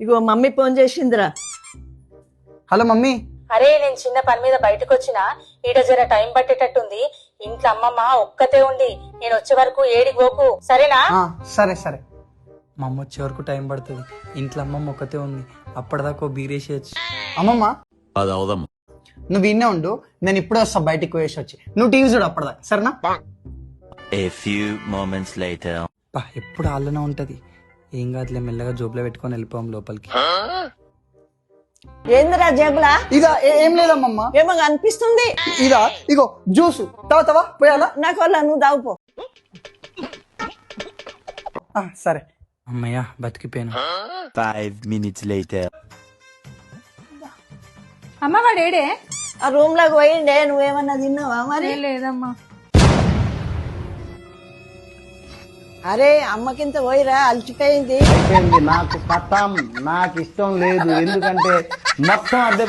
ఇగో mummy phone చేసిందిరా. Hello mummy. అరే నేను చిన్న పని మీద బయటకు వచ్చిన ఈడ జర టైం పట్టేటట్టుంది. ఇంట్లో అమ్మమ్మ ఒక్కతే ఉంది. నేను వచ్చే వరకు ఏడికి పోకు, సరేనా? సరే సరే. మా అమ్మ వచ్చే వరకు టైం పడుతుంది. ఇంట్లో అమ్మమ్మ ఒక్కతే ఉంది. అప్పటిదాకా బీరేసేయచ్చు. అమ్మమ్మ అది అవుదమ్మా. నువ్వు ఇన్నే ఉండు, నేను ఇప్పుడే వస్తా బయటికి వేసి వచ్చి. నువ్వు టీవీ చూడు అప్పటిదాకా, సరేనా? A few moments later. ఎప్పుడు ఆళ్ళనే ఉంటది. ఏం కాదులే, మెల్లగా జోబులో పెట్టుకొని వెళ్ళిపోయాం లోపలికి. ఏందిరా జేబులా? ఇదా ఏం లేదమ్మమ్మ. ఏమో అనిపిస్తుంది. ఇదా ఇగో జ్యూస్ తాగుతావా? పోయాలా? నాకు వాళ్ళ నువ్వు తాగుపో. సరే. అమ్మయ్య బతికిపోయాను. 5 minutes later. అమ్మ వాడేడే? ఆ రూమ్ లోకి పోయిండే. నువ్వేమన్నా తిన్నావా మరి? లేదమ్మా. అరే అమ్మకింత పోయిరా, అలసిపోయింది. నాకు కథం నాకు ఇష్టం లేదు, ఎందుకంటే మొత్తం అద్దె